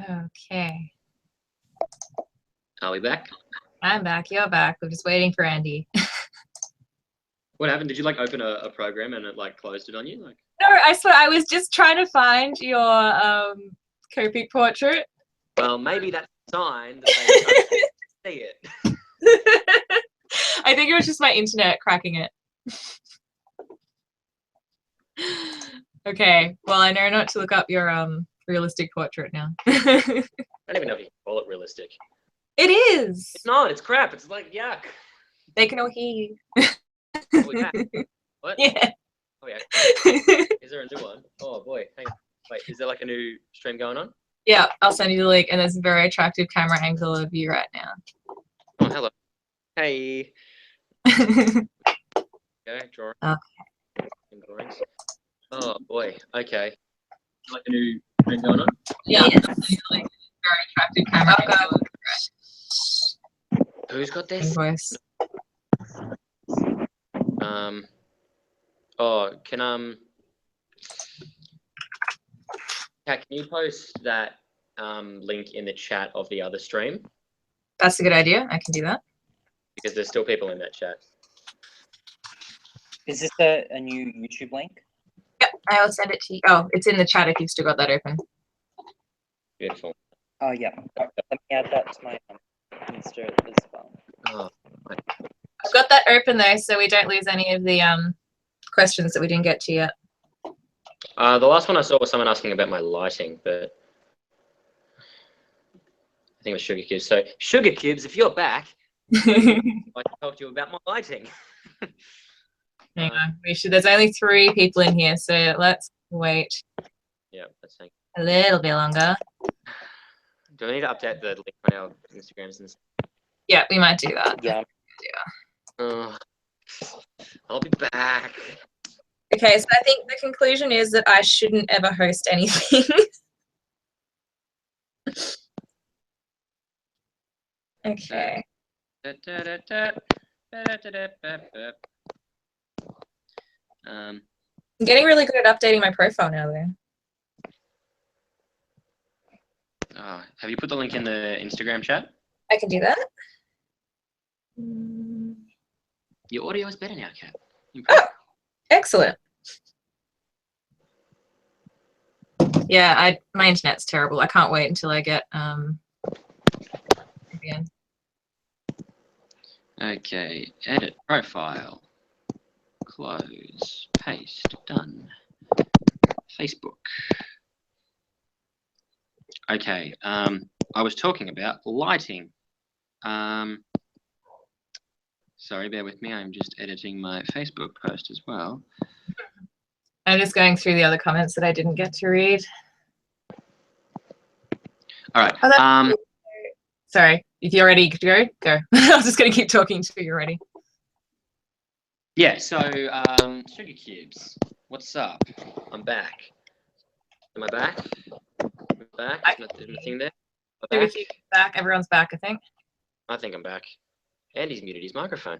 Okay. Are we back? I'm back. You're back. We're just waiting for Andy. What happened? Did you like open a program and it like closed it on you? Like No, I swear I was just trying to find your Copic portrait. well, maybe that's a sign that they don't see it. I think it was just my internet cracking it. Okay. Well, I know not to look up your realistic portrait now. I don't even know if you can call it realistic. It is. It's not. It's crap. It's like yuck. They can all hear you. What? Yeah. Oh yeah. Is there a new one? Oh boy. Hang on. Wait, is there like a new stream going on? Yeah, I'll send you the link, and there's a very attractive camera angle of you right now. Oh, hello. Hey. Okay, draw. Okay. Oh boy. Okay. Like a new stream going on? Yeah. Yes. Very attractive camera angle. Who's got this? Voice. Oh, can you post that link in the chat of the other stream? That's a good idea. I can do that. Because there's still people in that chat. Is this a new YouTube link? Yep, I'll send it to you. Oh, it's in the chat if you've still got that open. Beautiful. Oh yeah. Let me add that to my Insta as well. Oh, right. I've got that open though, so we don't lose any of the questions that we didn't get to yet. The last one I saw was someone asking about my lighting, but I think it was Sugar Cubes. So Sugar Cubes, if you're back, I'd like to talk to you about my lighting. Hang on. There's only 3 people in here, so let's wait. Yeah, let's see. A little bit longer. Do I need to update the link on our Instagrams and stuff? Yeah, we might do that. Yeah. I'll be back. Okay, so I think the conclusion is that I shouldn't ever host anything. Okay. I'm getting really good at updating my profile now, though. Have you put the link in the Instagram chat? I can do that. Your audio is better now, Kat. Oh, excellent. Yeah, my internet's terrible. I can't wait until I get again. Okay, edit profile. Close, paste, done. Facebook. Okay, I was talking about lighting. Sorry, bear with me. I'm just editing my Facebook post as well. I'm just going through the other comments that I didn't get to read. All right. Oh, sorry, if you're ready to go, go. I was just going to keep talking till you're ready. Yeah, so Sugar Cubes, what's up? I'm back. Am I back? I'm back? Is my thing there? Sugar Cubes back. Everyone's back, I think. I think I'm back. Andy's muted his microphone.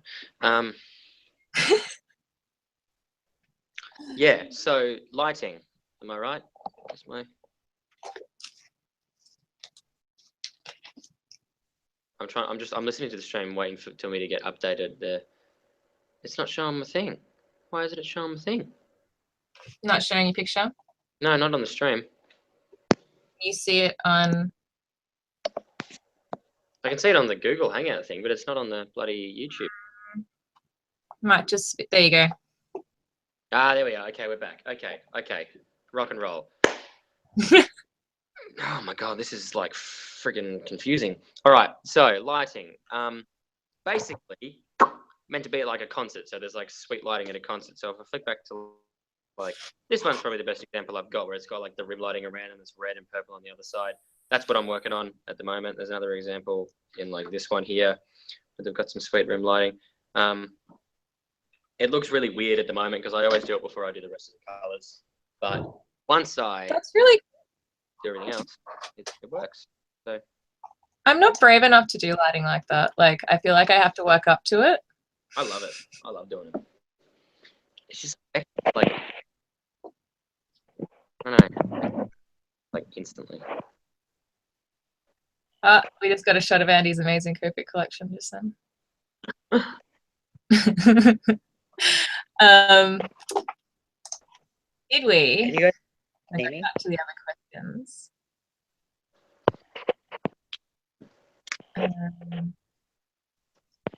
Yeah, so lighting. Am I right? I'm listening to the stream waiting for me to get updated there. It's not showing my thing. Why isn't it showing my thing? Not showing your picture? No, not on the stream. You see it on... I can see it on the Google Hangout thing, but it's not on the bloody YouTube. Might just... There you go. Ah, there we are. Okay, we're back. Okay. Rock and roll. Oh my god, this is like friggin' confusing. All right, so lighting. Basically meant to be like a concert. So there's like sweet lighting at a concert. So if I flick back to like this one's probably the best example I've got, where it's got like the rim lighting around and it's red and purple on the other side. That's what I'm working on at the moment. There's another example in like this one here, but they've got some sweet rim lighting. It looks really weird at the moment because I always do it before I do the rest of the colors. But once I That's really... do everything else, it works. So I'm not brave enough to do lighting like that. Like, I feel like I have to work up to it. I love it. I love doing it. It's just like, I don't know, like instantly. We just got a shot of Andy's amazing Copic collection just then. Did we? Can you guys I'll see go me? back to the other questions.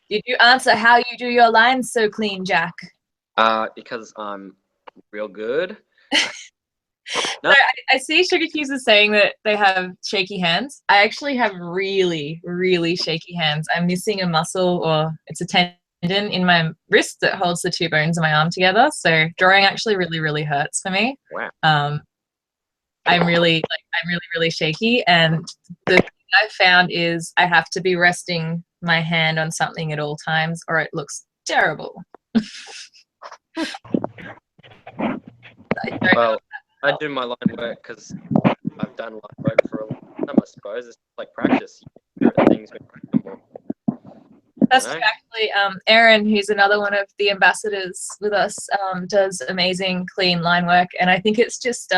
Did you answer how you do your lines so clean, Jack? Because I'm real good. No. So I see Sugar Cubes is saying that they have shaky hands. I actually have really, really shaky hands. I'm missing a muscle, or it's a tendon in my wrist that holds the two bones of my arm together. So drawing actually really, really hurts for me. Wow. I'm really shaky, and the thing I've found is I have to be resting my hand on something at all times, or it looks terrible. Well, I do my line work because I've done line work for a long time, I suppose. It's like practice. You do things when you more. That's true, actually. Aaron, who's another one of the ambassadors with us, does amazing clean line work, and I think it's just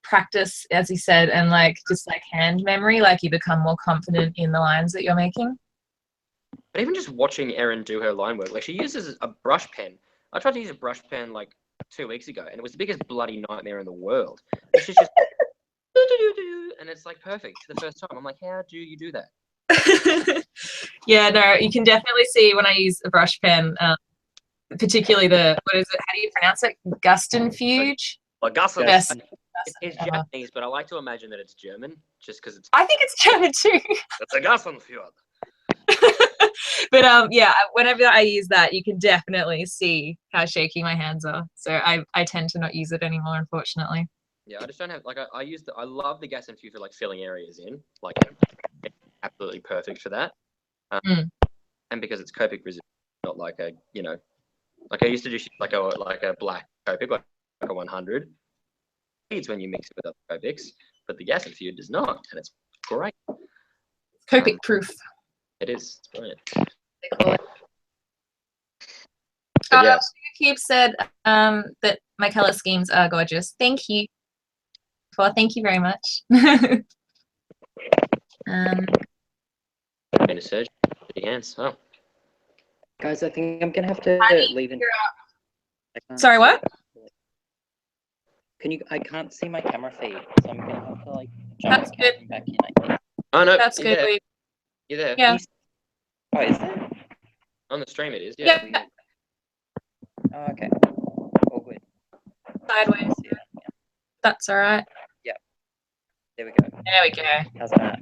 practice, as he said, and like just like hand memory. Like you become more confident in the lines that you're making. But even just watching Erin do her line work, like she uses a brush pen. I tried to use a brush pen like 2 weeks ago, and it was the biggest bloody nightmare in the world. And she's just and it's like perfect the first time. I'm like, how do you do that? Yeah, no, you can definitely see when I use a brush pen, particularly the, what is it? How do you pronounce it? Guston-fuge? Like Guston. Best. It's Japanese, but I like to imagine that it's German, just because it's. I think it's German too. It's a Guston-fuge. But yeah, whenever I use that, you can definitely see how shaky my hands are. So I tend to not use it anymore, unfortunately. Yeah, I just don't have like I love the gas and fuel for like filling areas in, like it's absolutely perfect for that. And because it's Copic resistant, not like a like I used to do like a black Copic, like a 100. It's when you mix it with other Copics, but the gas and fuel does not, and it's great. Copic proof. It is. It's brilliant. They call it. Yeah. Cube said that my color schemes are gorgeous. Thank you. Well, thank you very much. Been a surgeon. Big hands. Oh. Guys, I think I'm gonna have to leave. Sorry, what? Can you? I can't see my camera feed, so I'm gonna have to like jump That's out good. and back in. I think. Oh no. That's good. There. You're there. Yeah. Oh, is there? On the stream, it is. Yeah. Oh, okay. All good. Sideways. Yeah. That's all right. Yep. There we go. There we go. How's that?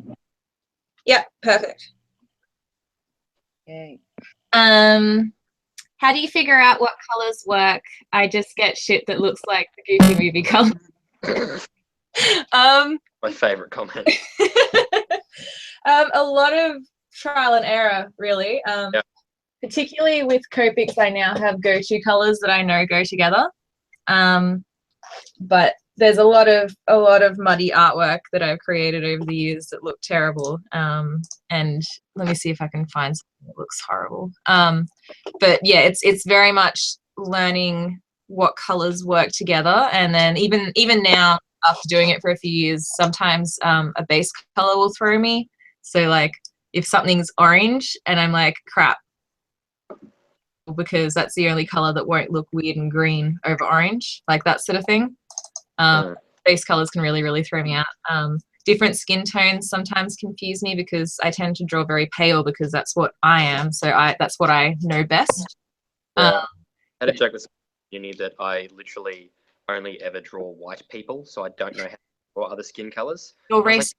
Yeah, perfect. Yay. How do you figure out what colors work? I just get shit that looks like the Goofy movie colors. My favorite comment. A lot of trial and error, really. Yeah. Particularly with Copics, I now have go-to colors that I know go together. But there's a lot of muddy artwork that I've created over the years that look terrible. And let me see if I can find something that looks horrible. But yeah, it's very much learning what colors work together, and then even now, after doing it for a few years, sometimes a base color will throw me. So like if something's orange and I'm like, crap, because that's the only color that won't look weird and green over orange, like that sort of thing. Base colors can really throw me out. Different skin tones sometimes confuse me because I tend to draw very pale because that's what I am. So that's what I know best. Yeah. I had to check with uni that I literally only ever draw white people, so I don't know how to draw other skin colors. You're racist.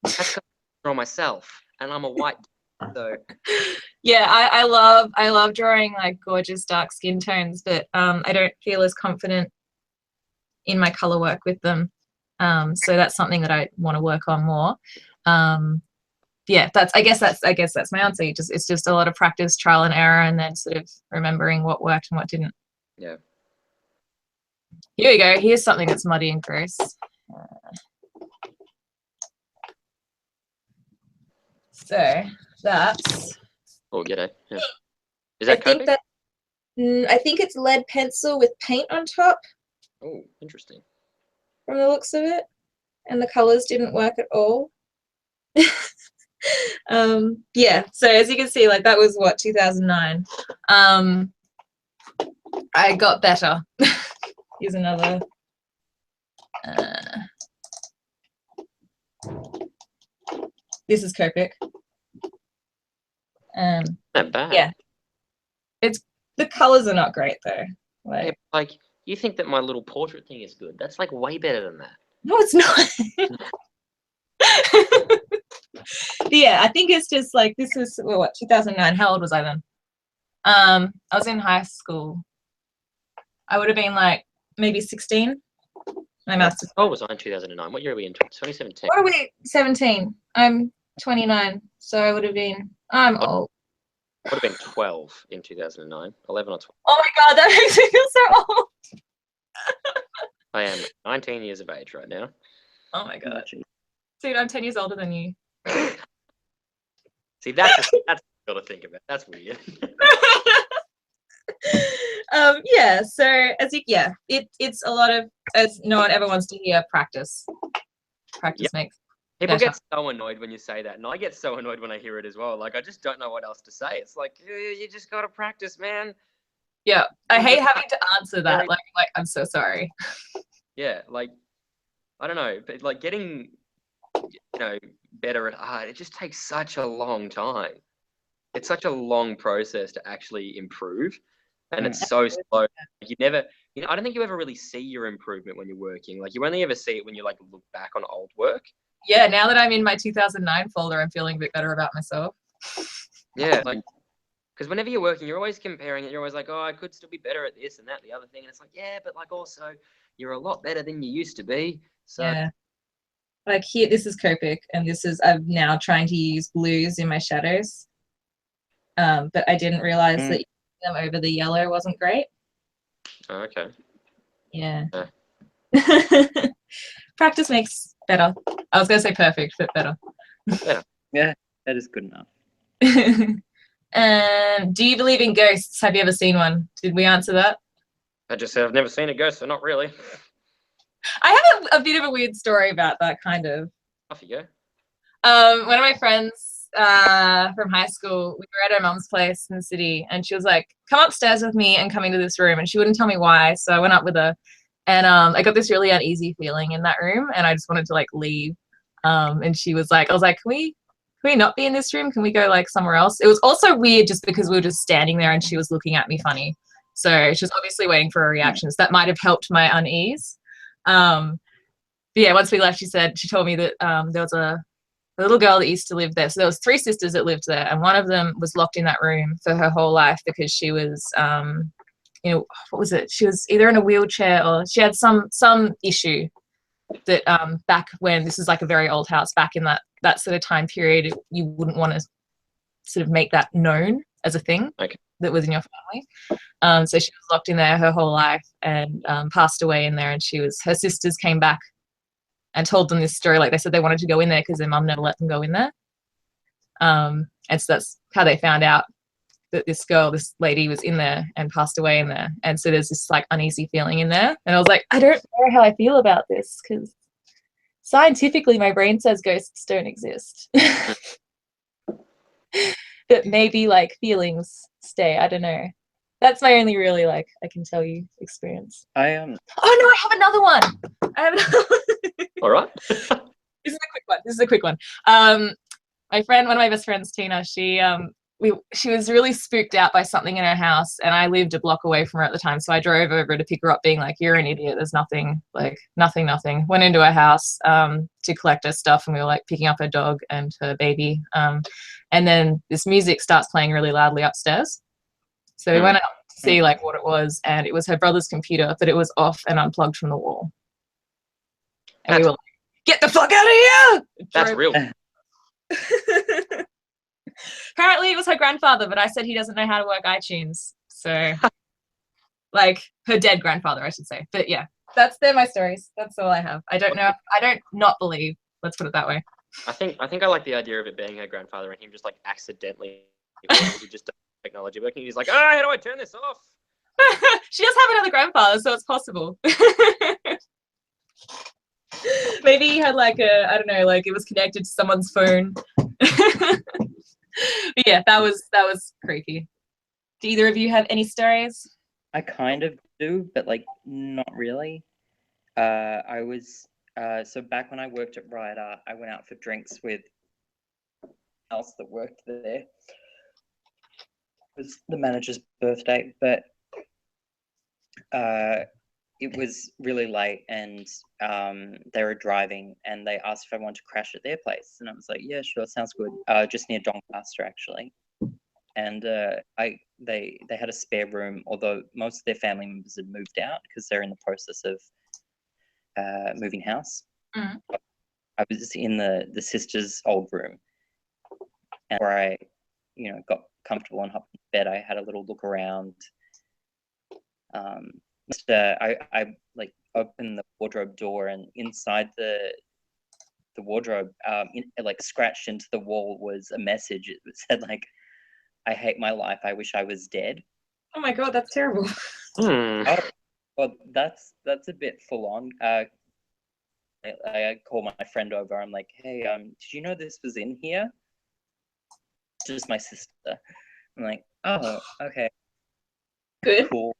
Like, that's 'cause I draw myself, and I'm a white. So yeah, I love drawing like gorgeous dark skin tones, but I don't feel as confident in my color work with them. So that's something that I want to work on more. Yeah, I guess that's my answer. It's just a lot of practice, trial and error, and then sort of remembering what worked and what didn't. Yeah. Here we go. Here's something that's muddy and gross. So that's. Oh, g'day. Yeah. Is that Copic? I think it's lead pencil with paint on top. Oh, interesting. From the looks of it, and the colors didn't work at all. Yeah, so as you can see, like that was what, 2009. I got better. Here's another. This is Copic. Not bad. Yeah, it's the colors are not great though. Yeah, Like, like you think that my little portrait thing is good? That's like way better than that. no, it's not. Yeah, I think it's just like this is what 2009. How old was I then? I was in high school. I would have been like maybe 16. My master's. What was I in 2009? What year are we in? 2017. What are we? 17. I'm 29, so I would have been. I'm old. Would have been 12 in 2009. 11 or 12. Oh my god, that makes me feel so old. I am 19 years of age right now. Oh my god, dude, I'm 10 years older than you. See, that's got to think about. That's weird. Yeah. So it's a lot of, as no one ever wants to hear, practice. Practice makes. People better. get so annoyed when you say that, and I get so annoyed when I hear it as well. Like, I just don't know what else to say. It's like, you just gotta practice, man. Yeah, I hate having to answer that. Like I'm so sorry. Yeah, like, I don't know, but like getting, better at art, it just takes such a long time. It's such a long process to actually improve, and it's so slow. Like, you never, I don't think you ever really see your improvement when you're working. Like, you only ever see it when you like look back on old work. Yeah, now that I'm in my 2009 folder, I'm feeling a bit better about myself. Yeah, like, because whenever you're working, you're always comparing it. You're always like, oh, I could still be better at this and that, the other thing. And it's like, yeah, but like also, you're a lot better than you used to be. So yeah. Like here, this is Copic, and this is, I'm now trying to use blues in my shadows. But I didn't realize that them over the yellow wasn't great. Oh, okay. Yeah. Practice makes better. I was going to say perfect, but better. Yeah, that is good enough. Do you believe in ghosts? Have you ever seen one? Did we answer that? I just said I've never seen a ghost, so not really. I have a bit of a weird story about that, kind of. Off you go. One of my friends from high school, we were at her mum's place in the city, and she was like, come upstairs with me and come into this room, and she wouldn't tell me why, so I went up with her, and I got this really uneasy feeling in that room, and I just wanted to like leave, and she was like, I was like, can we not be in this room? Can we go like somewhere else? It was also weird just because we were just standing there and she was looking at me funny, so she was obviously waiting for a reaction, so that might have helped my unease. But yeah, once we left, she told me that there was a little girl that used to live there. So there was 3 sisters that lived there, and one of them was locked in that room for her whole life because she was, what was it? She was either in a wheelchair or she had some issue that back when, this is like a very old house, back in that sort of time period, you wouldn't want to sort of make that known as a thing that was in your family. So she was locked in there her whole life and passed away in there, and her sisters came back and told them this story. Like, they said they wanted to go in there because their mum never let them go in there. And so that's how they found out that this lady was in there and passed away in there. And so there's this like uneasy feeling in there. And I was like, I don't know how I feel about this, because scientifically my brain says ghosts don't exist. But maybe like feelings stay. I don't know. That's my only really, like, I can tell you experience. Oh no, I have another one. All right. This is a quick one. My friend, one of my best friends, Tina, she was really spooked out by something in her house, and I lived a block away from her at the time, so I drove over to pick her up, being like, you're an idiot, there's nothing. Went into her house to collect her stuff, and we were like picking up her dog and her baby, and then this music starts playing really loudly upstairs. So we went out to see like what it was, and it was her brother's computer, but it was off and unplugged from the wall. And we were like, get the fuck out of here! That's real. Apparently it was her grandfather, but I said he doesn't know how to work iTunes. So like her dead grandfather, I should say. But yeah, they're my stories. That's all I have. I don't know. I don't not believe. Let's put it that way. I think I like the idea of it being her grandfather and him just like accidentally he just technology working. He's like, how do I turn this off? She does have another grandfather, so it's possible. Maybe he had like I don't know, like it was connected to someone's phone Yeah, that was creepy. Do either of you have any stories? I kind of do, but like not really. I was so back when I worked at Riot Art, I went out for drinks with else that worked there. It was the manager's birthday, but it was really late, and they were driving, and they asked if I wanted to crash at their place, and I was like, yeah, sure, sounds good. Just near Doncaster, actually. And they had a spare room, although most of their family members had moved out because they're in the process of moving house. Mm. I was in the sister's old room, and where I, got comfortable and hopped in bed. I had a little look around. I like opened the wardrobe door, and inside the wardrobe, like scratched into the wall was a message. It said like, "I hate my life. I wish I was dead." Oh my god, that's terrible. Hmm. Oh, well, that's a bit full on. I call my friend over. I'm like, hey, did you know this was in here? Just my sister. I'm like, oh, okay, Good. cool.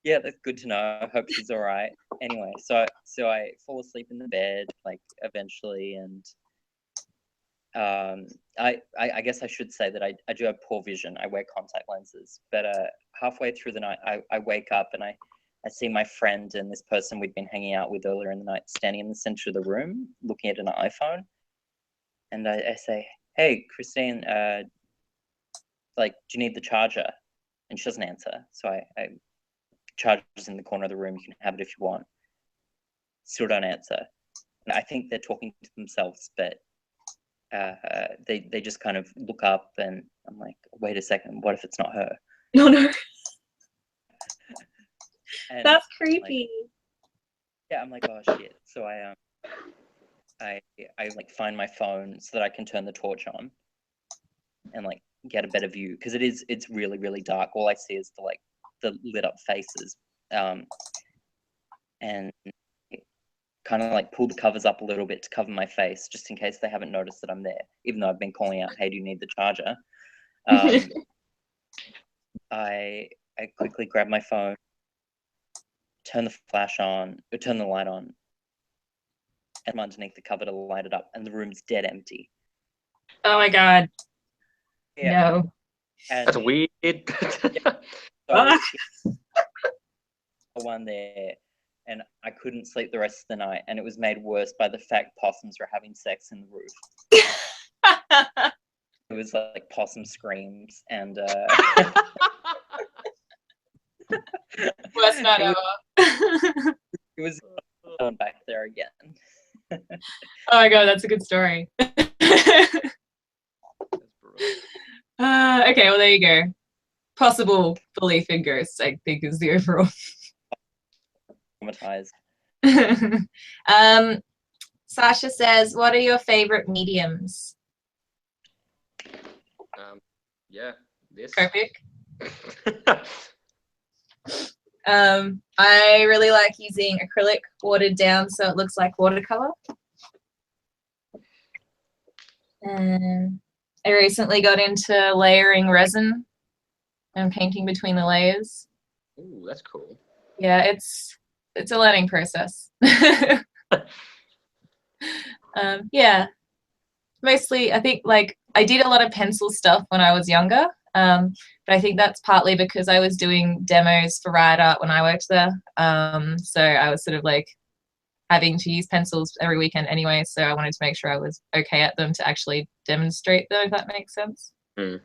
Yeah, that's good to know. I hope she's all right. Anyway, so I fall asleep in the bed, like eventually, and I guess I should say that I do have poor vision. I wear contact lenses, but halfway through the night, I wake up and I see my friend and this person we'd been hanging out with earlier in the night standing in the center of the room looking at an iPhone, and I say, hey, Christine, like, do you need the charger? And she doesn't answer, so I charger's in the corner of the room. You can have it if you want. Still don't answer. And I think they're talking to themselves, but they just kind of look up, and I'm like, wait a second, what if it's not her? No, no. And That's creepy. I'm like, oh shit. So I like find my phone so that I can turn the torch on and like get a better view, because it's really, really dark. All I see is the lit up faces. And kind of like pull the covers up a little bit to cover my face, just in case they haven't noticed that I'm there, even though I've been calling out, hey, do you need the charger? I quickly grab my phone, turn the flash on, or turn the light on, and I'm underneath the cover to light it up, and the room's dead empty. Oh my god. Yeah. No. And That's weird. so one there, and I couldn't sleep the rest of the night, and it was made worse by the fact possums were having sex in the roof. It was like possum screams, and Worst night ever. it was going back there again. Oh my god, that's a good story. Okay, well there you go. Possible belief in ghosts, I think, is the overall. Traumatized. Sasha says, what are your favorite mediums? Yeah, this. Copic. I really like using acrylic watered down so it looks like watercolor. I recently got into layering resin and painting between the layers. Ooh, that's cool. Yeah, it's a learning process. Yeah, mostly I think like I did a lot of pencil stuff when I was younger, but I think that's partly because I was doing demos for Riot Art when I worked there. So I was sort of like having to use pencils every weekend anyway, so I wanted to make sure I was okay at them to actually demonstrate them, if that makes sense. Mm.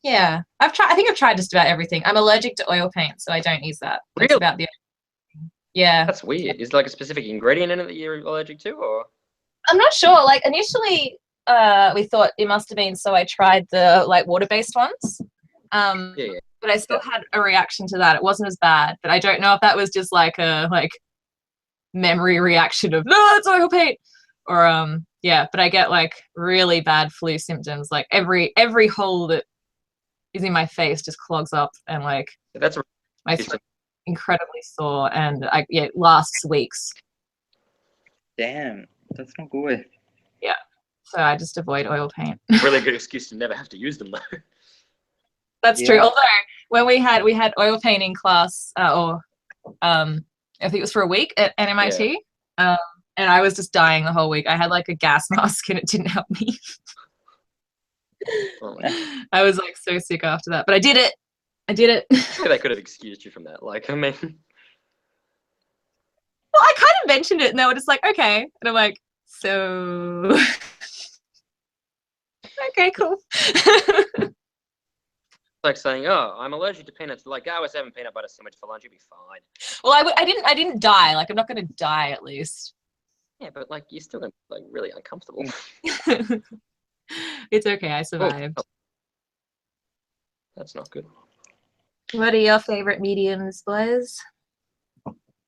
Yeah, I think I've tried just about everything. I'm allergic to oil paint, so I don't use that. That's Really? about the only thing. Yeah. That's weird. Is there like a specific ingredient in it that you're allergic to, or? I'm not sure. Like initially, we thought it must have been, so I tried the like water-based ones. Yeah. But I still had a reaction to that. It wasn't as bad, but I don't know if that was just like a memory reaction of no, it's oil paint, or yeah. But I get like really bad flu symptoms. Like every hole that is in my face just clogs up, and like That's my throat incredibly sore, and it lasts weeks. Damn, that's not good. Yeah. so I just avoid oil paint. Really good excuse to never have to use them though. That's true. Yeah. Although when we had oil painting class, I think it was for a week at MIT, and I was just dying the whole week. I had like a gas mask and it didn't help me. Oh my God. I was like so sick after that, but I did it. Maybe they could have excused you from that. Like, I mean, Well, I kind of mentioned it and they were just like, okay. And I'm like, so okay, cool. like saying, "Oh, I'm allergic to peanuts." Like, I was having peanut butter sandwich for lunch. You'll be fine. Well, I didn't die. Like, I'm not going to die at least. Yeah, but like, you're still gonna be like really uncomfortable. It's okay. I survived. Oh, that's not good. What are your favorite mediums, Blaze?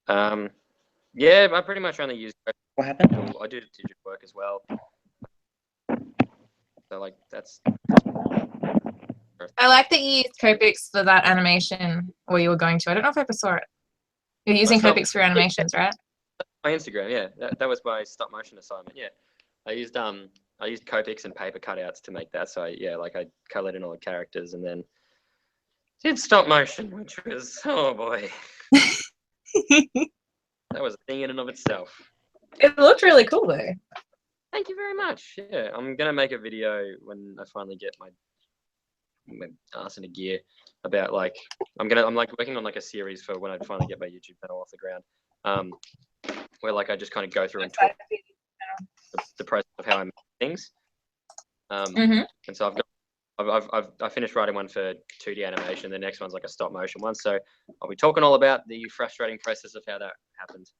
Yeah, I pretty much only use. What happened? I do digital work as well. So like, that's. I like that you used Copics for that animation where you were going to. I don't know if I ever saw it. You're using Myself. Copics for animations, right? My Instagram, yeah, that was my stop motion assignment. Yeah, I used Copics and paper cutouts to make that. So I colored in all the characters and then did stop motion, which was, oh boy, that was a thing in and of itself. It looked really cool though. Thank you very much. Yeah, I'm gonna make a video when I finally get my ass into gear about like I'm like working on like a series for when I finally get my YouTube channel off the ground. Where like I just kind of go through and talk the process of how I make things. And so I've finished writing one for 2D animation. The next one's like a stop motion one. So I'll be talking all about the frustrating process of how that happened.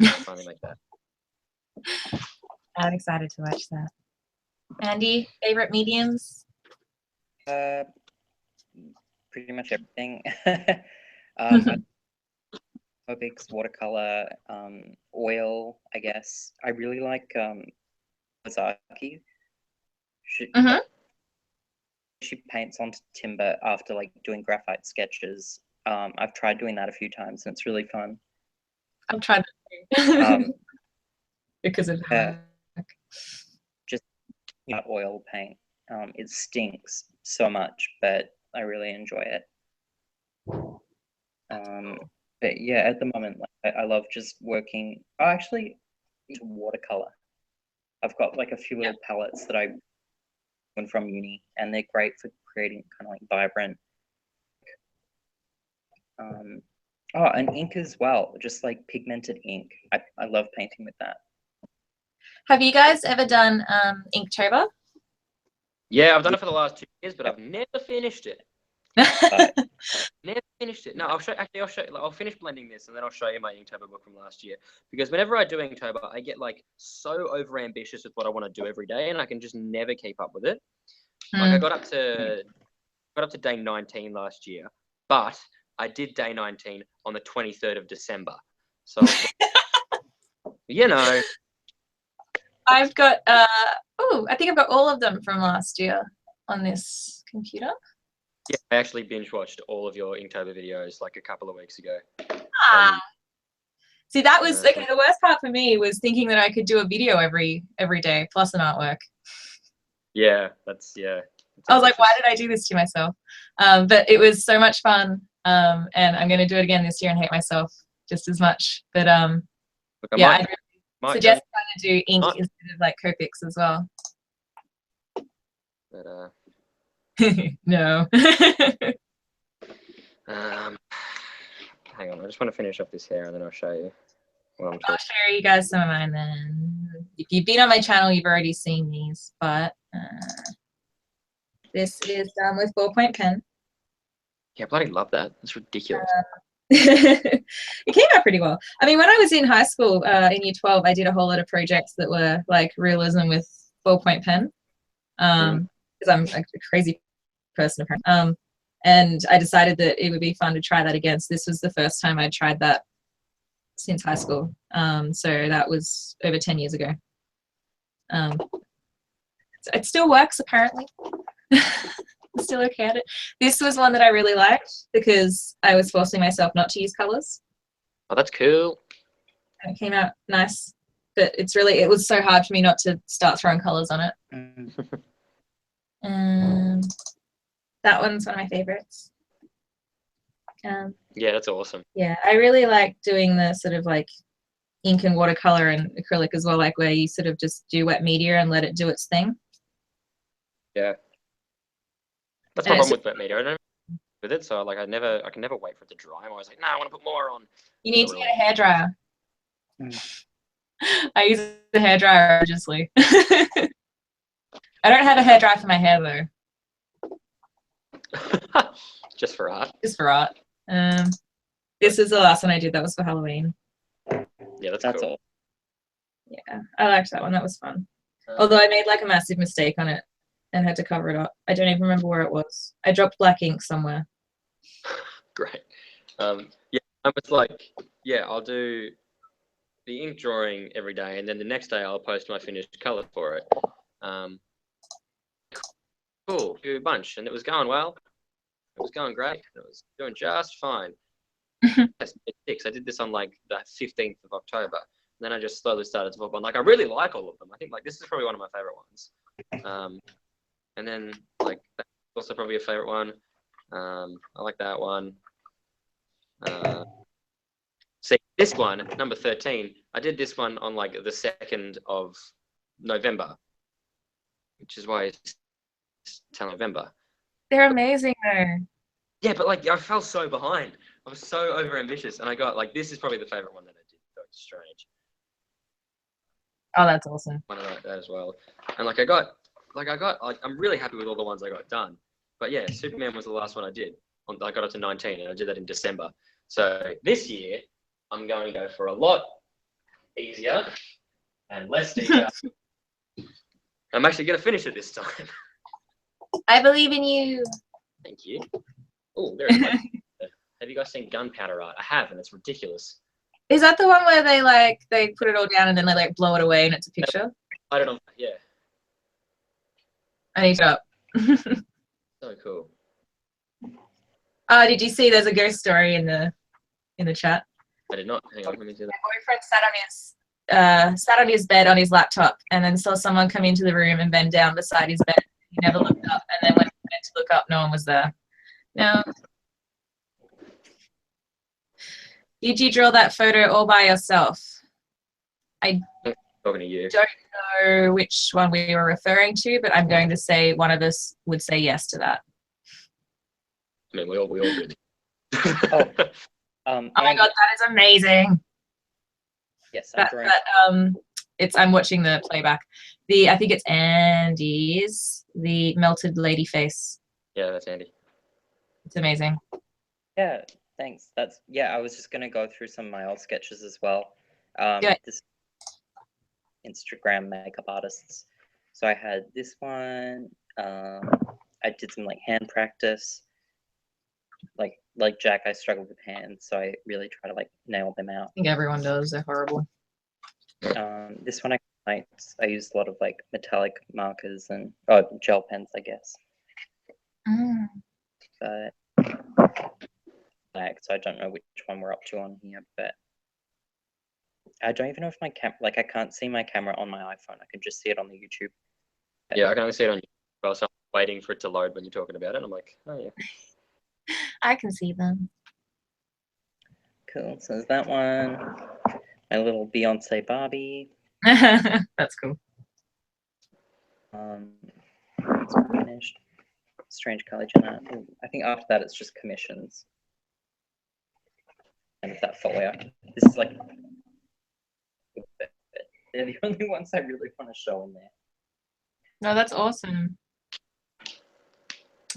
I'll finally make that. I'm excited to watch that. Andy, favorite mediums? Pretty much everything. Copics, watercolor, oil, I guess. I really like Ozaki. She paints onto timber after like doing graphite sketches. I've tried doing that a few times and it's really fun. I've tried that too. Because of just oil paint. It stinks so much, but I really enjoy it. But yeah, at the moment, like, I love just working. Actually, into watercolor. I've got like a few little palettes that I went from uni, and they're great for creating kind of like vibrant. And ink as well, just like pigmented ink. I love painting with that. Have you guys ever done Inktober? Yeah, I've done it for the last 2 years, but I've never finished it. Never finished it. No, I'll finish blending this and then I'll show you my Inktober book from last year. Because whenever I do Inktober, I get like so over ambitious with what I want to do every day, and I can just never keep up with it. Like I got up to day 19 last year, but I did day 19 on the 23rd of December. So you know. I've got I think I've got all of them from last year on this computer. Yeah, I actually binge watched all of your Inktober videos like a couple of weeks ago. See, that was okay. The worst part for me was thinking that I could do a video every day plus an artwork. Yeah, that's I was like, why did I do this to myself? But it was so much fun, and I'm going to do it again this year and hate myself just as much. But Look, I really suggest trying to do ink instead of like Copics as well. But no. Hang on, I just want to finish off this hair and then I'll show you what I'm talking. I'll show you guys some of mine then. If you've been on my channel, you've already seen these, but this is done with ballpoint pen. Yeah, I bloody love that. It's ridiculous. It came out pretty well. I mean, when I was in high school, in year 12, I did a whole lot of projects that were like realism with ballpoint pen. Because I'm a crazy person apparently. And I decided that it would be fun to try that again. So this was the first time I'd tried that since high school. So that was over 10 years ago. It still works apparently. I'm still okay at it. This was one that I really liked because I was forcing myself not to use colors. Oh, that's cool. And it came out nice. but it was so hard for me not to start throwing colors on it. That one's one of my favorites. Yeah, that's awesome. Yeah, I really like doing the sort of like ink and watercolor and acrylic as well, like where you sort of just do wet media and let it do its thing. Yeah. That's my problem with wet media. I don't with it, so like I can never wait for it to dry. I'm always like, no, I want to put more on. You need to get a hairdryer. I use a hairdryer religiously. I don't have a hairdryer for my hair though. Just for art. Just for art. This is the last one I did. That was for Halloween. Yeah, that's cool. all. Yeah, I liked that one. That was fun. Although I made like a massive mistake on it and had to cover it up. I don't even remember where it was. I dropped black ink somewhere. Great. Yeah, I was like, yeah, I'll do the ink drawing every day, and then the next day I'll post my finished color for it. Cool, do a bunch, and it was going well. It was going great. It was doing just fine. I did this on like the 15th of October. And then I just slowly started to flip on. Like, I really like all of them. I think like this is probably one of my favorite ones. And then like that's also probably a favorite one. I like that one. See this one, number 13. I did this one on like the 2nd of November, which is why it's till November. They're amazing though. Yeah, but like I fell so behind. I was so over ambitious, and I got like this is probably the favorite one that I did. So it's strange. Oh, that's awesome. One like that as well. And like I'm really happy with all the ones I got done. But yeah, Superman was the last one I did. I got up to 19, and I did that in December. So this year, I'm going to go for a lot easier and less detail. I'm actually going to finish it this time. I believe in you. Thank you. Oh, there it is. Have you guys seen gunpowder art? I have, and it's ridiculous. Is that the one where they put it all down and then they like blow it away and it's a picture? I don't know. Yeah. I need to up. So cool. Did you see there's a ghost story in the chat? I did not. Hang on, let me do that. My boyfriend sat on his bed on his laptop and then saw someone come into the room and bend down beside his bed. He never looked up, and then when he went to look up, no one was there. No. Did you draw that photo all by yourself? I Talking to you. don't know which one we were referring to, but I'm going to say one of us would say yes to that. I mean, we all did. Oh my god, that is amazing. Yes, I'm watching the playback. I think it's Andy's, the melted lady face. Yeah, that's Andy. It's amazing. Yeah, thanks. I was just gonna go through some of my old sketches as well. This Instagram makeup artists. So I had this one. I did some like hand practice. Like Jack, I struggle with hands, so I really try to like nail them out. I think everyone does. They're horrible. This one I used a lot of like metallic markers and gel pens, I guess. But so I don't know which one we're up to on here, but I don't even know if my I can't see my camera on my iPhone. I can just see it on the YouTube. Yeah, I can only see it on YouTube. So I'm waiting for it to load when you're talking about it. I'm like, oh yeah. I can see them. Cool. So there's that one. My little Beyonce Barbie. That's cool. It's finished. Strange Color Jenna. I think after that it's just commissions. And that folio. This is like they're the only ones I really want to show in there. No, that's awesome.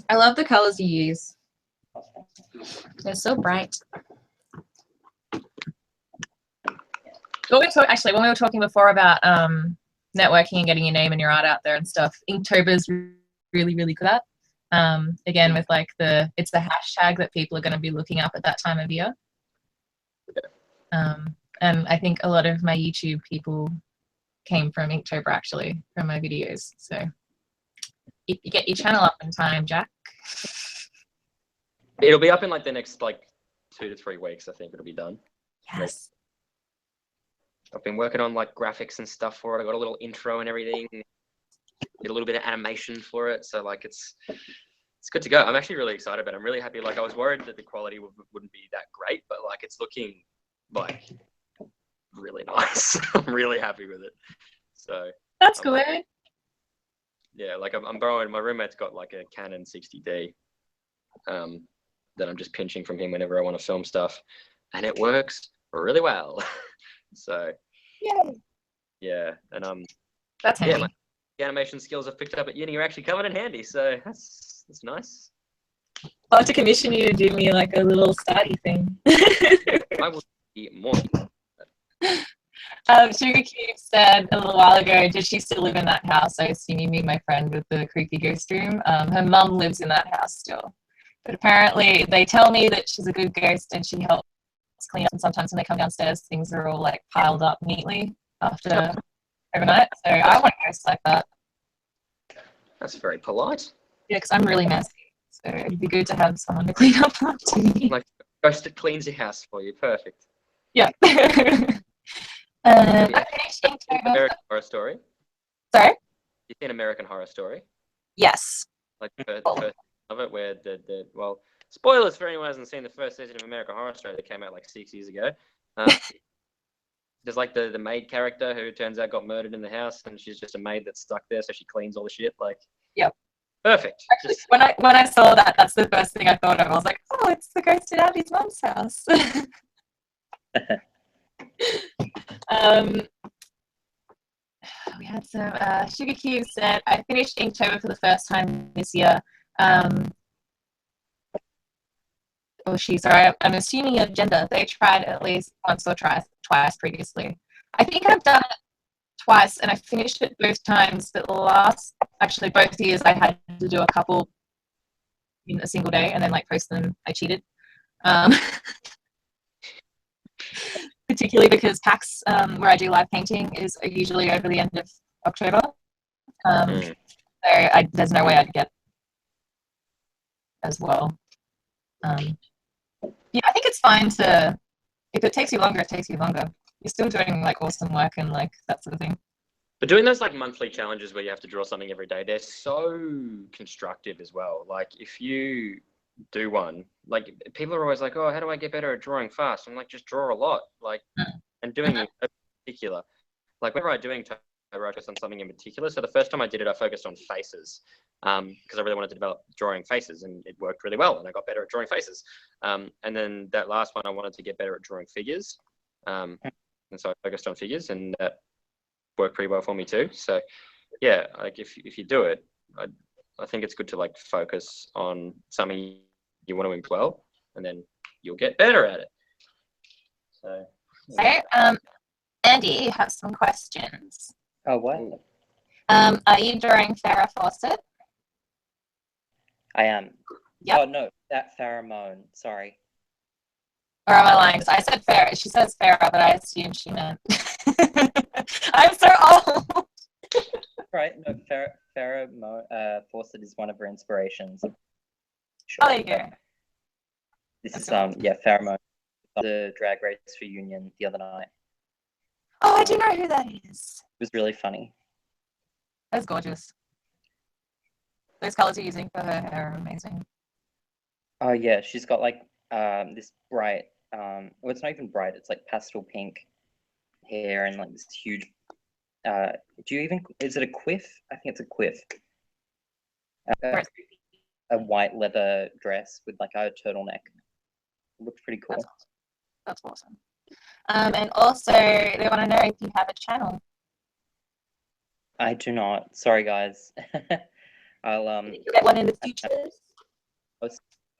I love the colors you use. They're so bright. When we were talking before about networking and getting your name and your art out there and stuff, Inktober's really, really good at. Again, with like it's the hashtag that people are going to be looking up at that time of year. And I think a lot of my YouTube people came from Inktober, actually, from my videos. So you get your channel up in time, Jack. It'll be up in like the next like 2 to 3 weeks. I think it'll be done. Yes. I've been working on like graphics and stuff for it. I got a little intro and everything. Did a little bit of animation for it, so like it's good to go. I'm actually really excited about it. I'm really happy. Like I was worried that the quality wouldn't be that great, but like it's looking like really nice. I'm really happy with it. So That's good. Yeah, like I'm borrowing. My roommate's got like a Canon 60D that I'm just pinching from him whenever I want to film stuff, and it works really well. So yeah, and That's handy. like the animation skills I've picked up at uni are actually coming in handy. So that's nice. I'll have to commission you to do me like a little study thing. I will be more. Sugar Cube said a little while ago, did she still live in that house? I assume you mean my friend with the creepy ghost room. Her mum lives in that house still. But apparently they tell me that she's a good ghost and she helps clean up. And sometimes when they come downstairs, things are all like piled up neatly after overnight. So I want a ghost like that. That's very polite. Yeah, because I'm really messy. So it'd be good to have someone to clean up after me. Like a ghost that cleans your house for you. Perfect. Yeah. Yeah. American Horror Story. Sorry? You've seen American Horror Story? Yes. Like the first of it, where well, spoilers for anyone who hasn't seen the first season of American Horror Story that came out like 6 years ago. There's like the maid character who turns out got murdered in the house, and she's just a maid that's stuck there, so she cleans all the shit. Like, yep. Perfect. Actually, when I saw that, that's the first thing I thought of. I was like, oh, it's the ghost at Abby's mum's house. We had some Sugar Cube said, I finished Inktober for the first time this year. Sorry, I'm assuming your gender. They tried at least once or twice previously. I think I've done it twice and I finished it both times, but both years I had to do a couple in a single day and then like post them. I cheated. Particularly because PAX, where I do live painting, is usually over the end of October. So there's no way I'd get as well. Yeah, I think it's fine to, if it takes you longer, it takes you longer. You're still doing like awesome work and like that sort of thing. But doing those like monthly challenges where you have to draw something every day, they're so constructive as well. Like if you do one, like people are always like, oh, how do I get better at drawing fast? I'm like, just draw a lot, like, and doing it in particular. Like whenever I'm doing Tober, I focus on something in particular. So the first time I did it, I focused on faces because I really wanted to develop drawing faces, and it worked really well, and I got better at drawing faces. And then that last one, I wanted to get better at drawing figures, and so I focused on figures, and that worked pretty well for me too. So yeah, like if you do it, I think it's good to like focus on something you want to improve well, and then you'll get better at it. So Andy, you have some questions. Oh, what? Are you drawing Farrah Fawcett? I am. Yep. Oh no, that pheromone. Sorry. Or am I lying? So I said Farrah. She says Farrah, but I assumed she meant. I'm so old. Right. No, Farrah Fawcett is one of her inspirations. Sure. Oh, there you go. This is pheromone. The Drag Race reunion the other night. Oh, I do know who that is. It was really funny. That's gorgeous. Those colors you're using for her hair are amazing. Oh yeah, she's got like this bright, well, it's not even bright, it's like pastel pink hair and like this huge, is it a quiff? I think it's a quiff. A white leather dress with like a turtleneck. It looks pretty cool. That's awesome. And also, they want to know if you have a channel. I do not. Sorry, guys. I'll get one in the future.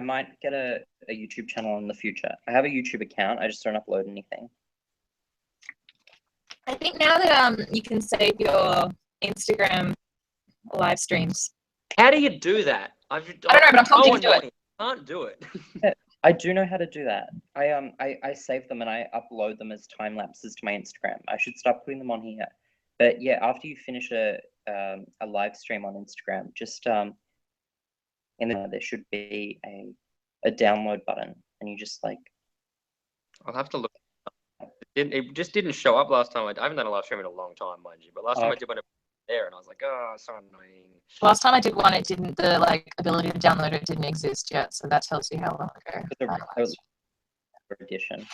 I might get a YouTube channel in the future. I have a YouTube account. I just don't upload anything. I think now that you can save your Instagram live streams. How do you do that? I don't know, but I'm told you to do it. I can't do it. I do know how to do that. I save them and I upload them as time lapses to my Instagram. I should start putting them on here. But yeah, after you finish a live stream on Instagram, just in there should be a download button, and you just like. I'll have to look. It just didn't show up last time. I haven't done a live stream in a long time, mind you. But last time I Okay. did one there, and I was like, oh, so annoying. Last time I did one, it didn't. The like ability to download it didn't exist yet, so that tells you how long ago. But the edition.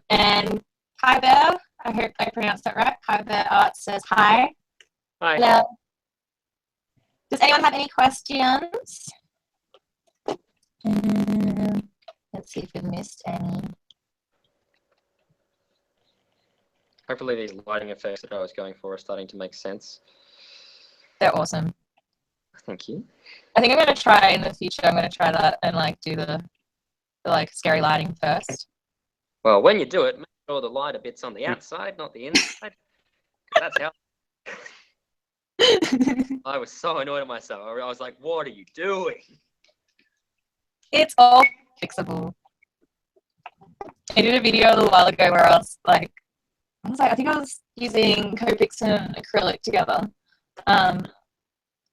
And Hi Bear, I hope I pronounced that right. Hi Bear Art says hi. Hi. Hello. Does anyone have any questions? Let's see if we missed any. Hopefully these lighting effects that I was going for are starting to make sense. They're awesome. Thank you. I think I'm gonna try in the future. I'm gonna try that and like do the like scary lighting first. Well, when you do it, make sure the lighter bit's on the outside, not the inside. That's how. I was so annoyed at myself. I was like, what are you doing? It's all fixable. I did a video a little while ago where I was like, I think I was using Copic and acrylic together.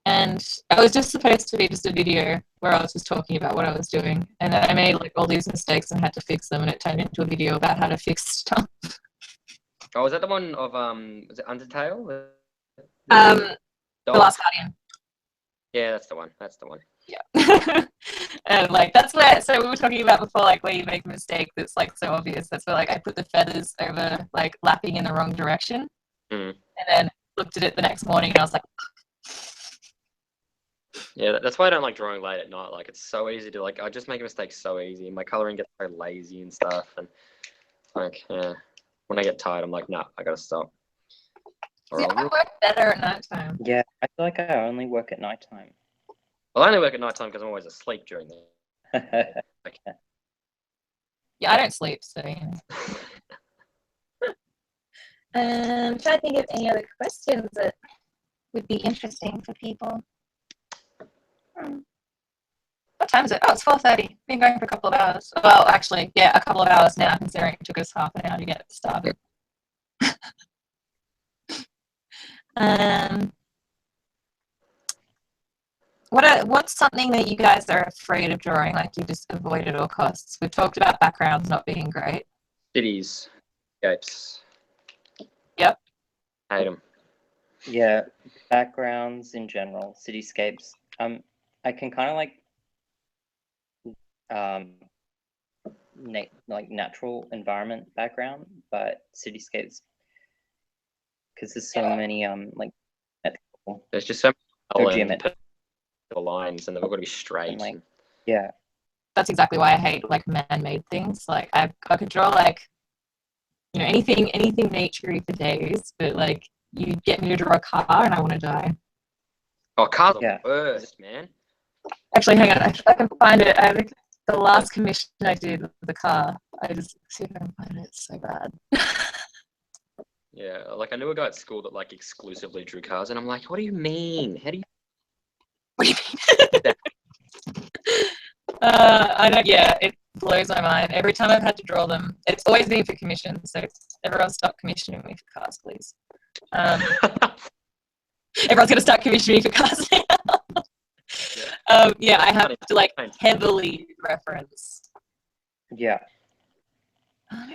And it was just supposed to be just a video where I was just talking about what I was doing. And then I made like all these mistakes and had to fix them, and it turned into a video about how to fix stuff. Oh, was that the one of was it Undertale? The Last Guardian. Yeah, that's the one. That's the one. Yeah. And like that's where, so we were talking about before, like where you make a mistake that's like so obvious. That's where like I put the feathers over like lapping in the wrong direction. And then looked at it the next morning and I was like, yeah, that's why I don't like drawing late at night. Like it's so easy to like, I just make mistakes so easy. My coloring gets so lazy and stuff. And like, yeah, when I get tired, I'm like, nah, I gotta stop. see, I work better at nighttime. Yeah, I feel like I only work at nighttime. Well, I only work at nighttime because I'm always asleep during the day. Yeah, I don't sleep, so you know. I'm trying to think of any other questions that would be interesting for people. What time is it? Oh, it's 4:30. Been going for a couple of hours. Well, actually, yeah, a couple of hours now, considering it took us half an hour to get started. What's something that you guys are afraid of drawing, like you just avoid at all costs? We've talked about backgrounds not being great. Cities, scapes. Yep. Hate them. Yeah, backgrounds in general, cityscapes. I can kind of like natural environment background, but cityscapes, because there's so many like there's just so many lines and they've all got to be straight. And, like, yeah, that's exactly why I hate like man-made things. Like I could draw like, you know, anything naturey for days, but like you get me to draw a car and I want to die. Oh, cars are the worst, man. Actually, hang on, I can find it. I think the last commission I did with the car, I just see if I can find it. It's so bad. Yeah, like I knew a guy at school that like exclusively drew cars, and I'm like, what do you mean? How do you? What do you mean? I know. Yeah, it blows my mind. Every time I've had to draw them, it's always been for commissions. So everyone stop commissioning me for cars, please. Everyone's gonna start commissioning me for cars now. Yeah, I have to like heavily reference. Yeah.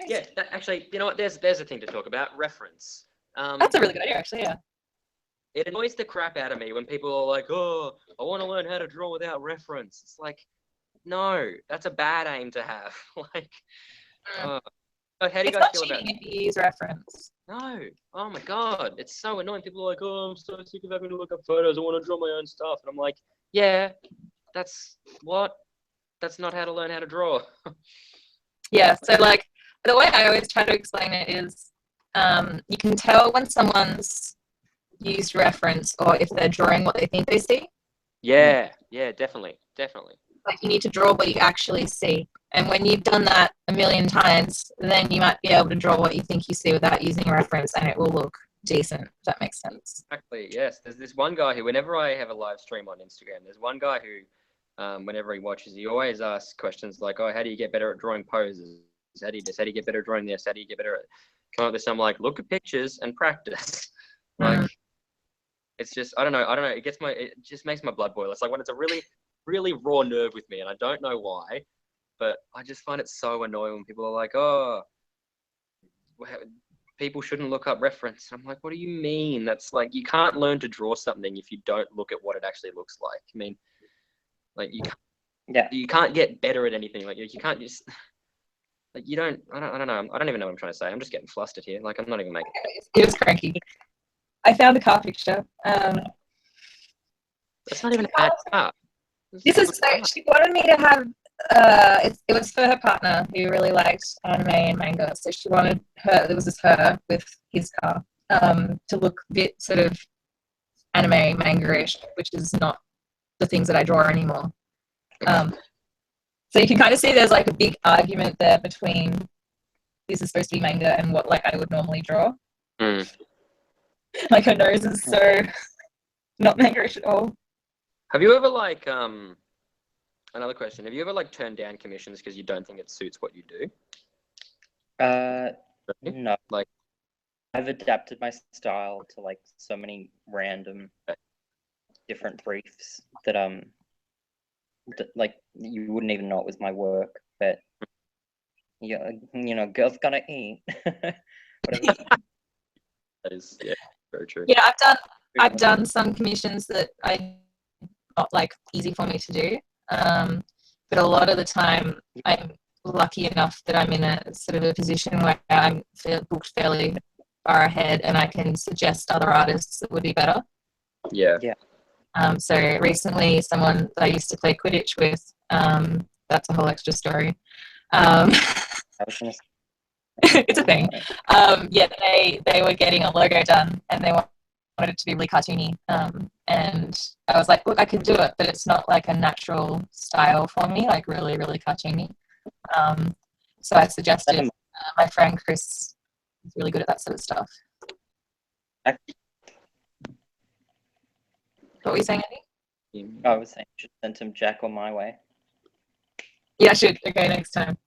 Yeah, actually, you know what? There's a thing to talk about. Reference. That's a really good idea, actually. Yeah. It annoys the crap out of me when people are like, "Oh, I want to learn how to draw without reference." It's like, no, that's a bad aim to have. Like, how do you guys feel about it? If you use reference. No. Oh my god, it's so annoying. People are like, "Oh, I'm so sick of having to look up photos. I want to draw my own stuff." And I'm like, yeah, that's not how to learn how to draw. Yeah. So like the way I always try to explain it is, you can tell when someone's used reference or if they're drawing what they think they see. Yeah, definitely. Like you need to draw what you actually see. And when you've done that a million times, then you might be able to draw what you think you see without using a reference, and it will look decent, if that makes sense. Exactly, yes. There's this one guy who, whenever I have a live stream on Instagram, there's one guy who, whenever he watches, he always asks questions like, oh, how do you get better at drawing poses? How do you get better at drawing this? How do you get better at come up with this? I'm like, look at pictures and practice. Like, it's just, I don't know. It just makes my blood boil. It's like when it's a really, really raw nerve with me, and I don't know why, but I just find it so annoying when people are like, oh, people shouldn't look up reference. I'm like, what do you mean? That's like, you can't learn to draw something if you don't look at what it actually looks like. I mean, like you can't get better at anything. Like you can't just like I don't know. I don't even know what I'm trying to say. I'm just getting flustered here. Like I'm not even making. It was cranky. I found the car picture. That's not even a bad car. This is so, she wanted me to have it was for her partner who really liked anime and manga, so she wanted it was just her with his car to look a bit sort of anime manga-ish, which is not the things that I draw anymore. So you can kind of see there's like a big argument there between this is supposed to be manga and what like I would normally draw. Like her nose is so not manga-ish at all. Have you ever like another question? Have you ever like turned down commissions because you don't think it suits what you do? No. Like I've adapted my style to like so many random different briefs that like you wouldn't even know it was my work, but yeah, you know, girls gotta eat. that is very true. Yeah, I've done some commissions that I not like easy for me to do. But a lot of the time I'm lucky enough that I'm in a sort of a position where I'm booked fairly far ahead and I can suggest other artists that would be better. Yeah. So recently someone that I used to play Quidditch with, that's a whole extra story. It's a thing. They were getting a logo done and they wanted it to be really cartoony. And I was like, look, I could do it, but it's not like a natural style for me, like really, really cartoony. So I suggested my friend Chris is really good at that sort of stuff. What were you saying, Andy? I was saying, just send him Jack on my way. Yeah, I should. Okay, next time.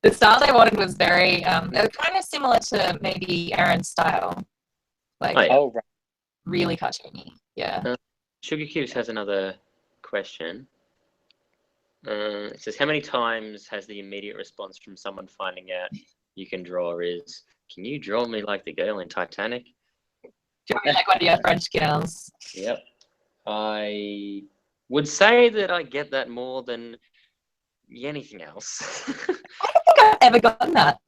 The style they wanted was very, it was kind of similar to maybe Aaron's style. Like, right. Really cartoony. Yeah. Sugar Cubes has another question. It says, how many times has the immediate response from someone finding out you can draw is, can you draw me like the girl in Titanic? Draw me like one of your French girls. Yep. I would say that I get that more than anything else. I don't think I've ever gotten that.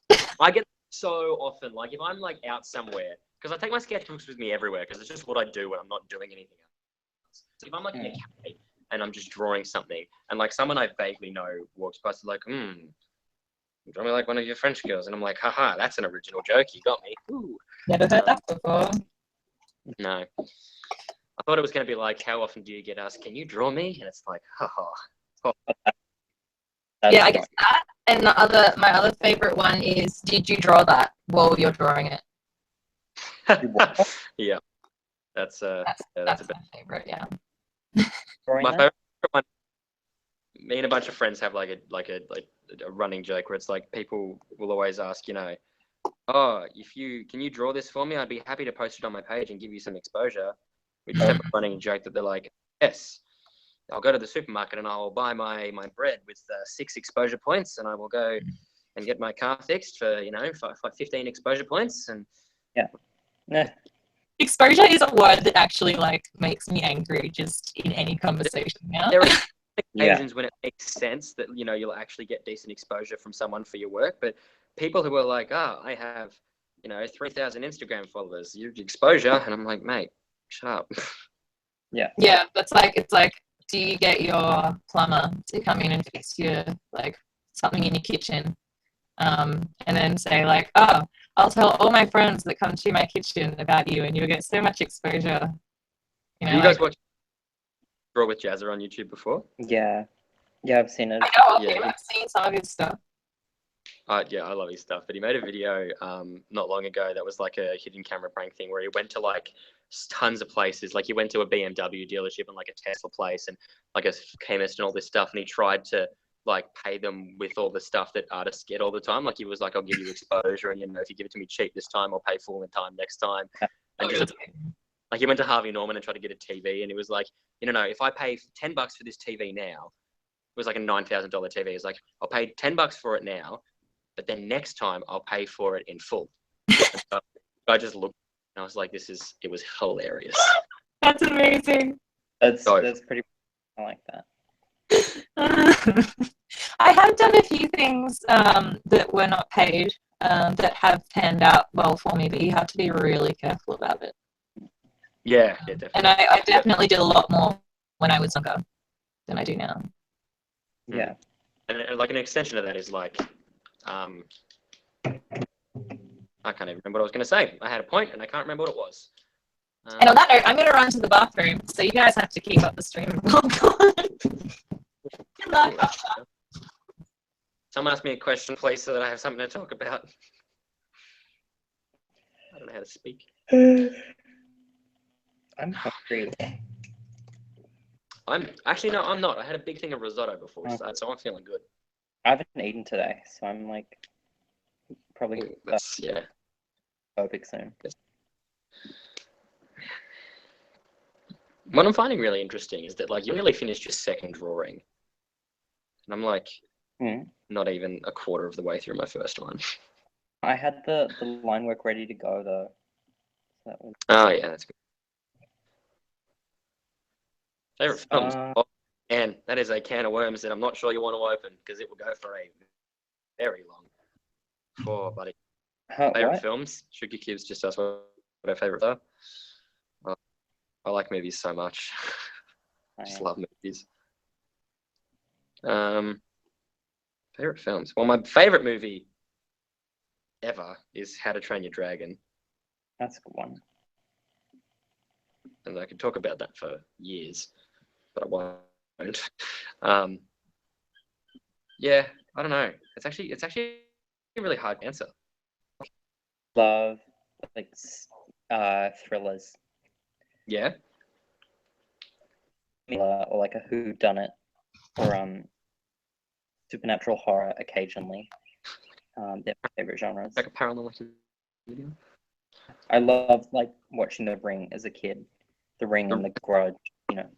I get so often, like if I'm like out somewhere, because I take my sketchbooks with me everywhere because it's just what I do when I'm not doing anything else. So if I'm like in a cafe and I'm just drawing something and like someone I vaguely know walks past like, draw me like one of your French girls, and I'm like, haha, that's an original joke, you got me. Ooh. Never heard that before. No. I thought it was going to be like, how often do you get asked, can you draw me? And it's like, haha. Yeah, I guess that. And my other favorite one is, did you draw that while you're drawing it? Yeah, that's a my favorite. Yeah. My favorite one. Me and a bunch of friends have like a running joke where it's like people will always ask, you know, oh, can you draw this for me? I'd be happy to post it on my page and give you some exposure. We just have a running joke that they're like, yes, I'll go to the supermarket and I'll buy my bread with 6 exposure points, and I will go and get my car fixed for 15 exposure points. And exposure is a word that actually like makes me angry just in any conversation now. There are occasions when it makes sense that you'll actually get decent exposure from someone for your work, but people who are like, I have 3,000 Instagram followers, your exposure, and I'm like, mate, shut up. Yeah, it's like, do you get your plumber to come in and fix your like something in your kitchen, and then say like, oh, I'll tell all my friends that come to my kitchen about you, and you'll get so much exposure. You guys watch Draw with Jazzer on YouTube before? Yeah, I've seen it. I know of him. I've seen some of his stuff. Yeah, I love his stuff. But he made a video not long ago that was like a hidden camera prank thing where he went to like tons of places. Like he went to a BMW dealership and like a Tesla place and like a chemist and all this stuff. And he tried to like pay them with all the stuff that artists get all the time. Like he was like, I'll give you exposure, and if you give it to me cheap this time, I'll pay full in time next time. And just like he went to Harvey Norman and tried to get a TV, and he was like, if I pay $10 for this TV now, it was like a $9,000 TV. It's like, I'll pay $10 for it now, but then next time I'll pay for it in full. I just looked and I was like, it was hilarious. That's amazing. That's So- pretty. I like that. I have done a few things that were not paid that have panned out well for me, but you have to be really careful about it. Yeah, definitely. And I definitely did a lot more when I was younger than I do now. Yeah. And like an extension of that is like, I can't even remember what I was going to say. I had a point and I can't remember what it was. And on that note, I'm going to run to the bathroom, so you guys have to keep up the stream. Good luck. Someone ask me a question, please, so that I have something to talk about. I don't know how to speak. I'm hungry. I'm not. I had a big thing of risotto before we started, so I'm feeling good. I haven't eaten today, so I'm like probably That's, yeah. Copic soon. What I'm finding really interesting is that like you nearly finished your second drawing, and I'm like not even a quarter of the way through my first one. I had the line work ready to go though. That was... Oh yeah, that's good. Favorite films? Oh, and that is a can of worms that I'm not sure you want to open because it will go for a very long. Oh, buddy. Favorite films? Sugar Cubes just asked what our favorite are. Oh, I like movies so much. I just love movies. Favorite films? Well, my favorite movie ever is How to Train Your Dragon. That's a good one. And I could talk about that for years, but I won't. Yeah, I don't know. It's actually a really hard answer. Love like thrillers. Yeah. Or like a whodunit, or supernatural horror occasionally. They're my favorite genres. Like a paranormal video. I love like watching The Ring as a kid. The Ring and The Grudge, you know.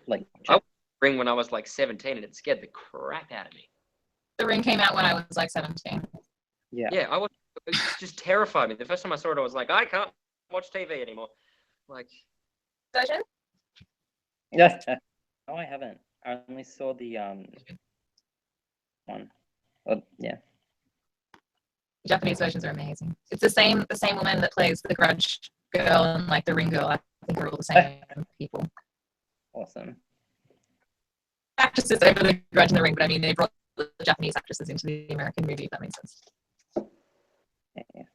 Like I watched The Ring when I was like 17 and it scared the crap out of me. The Ring came out when I was like 17. Yeah. Yeah, it just terrified me. The first time I saw it, I was like, I can't watch TV anymore. Like, Version? Yeah. No, I haven't. I only saw the one. Yeah. Japanese versions are amazing. It's the same woman that plays the Grudge girl and like the Ring girl. I think are all the same people. Awesome. Actresses over the Grudge and the Ring, but I mean they brought the Japanese actresses into the American movie. If that makes sense. Yeah.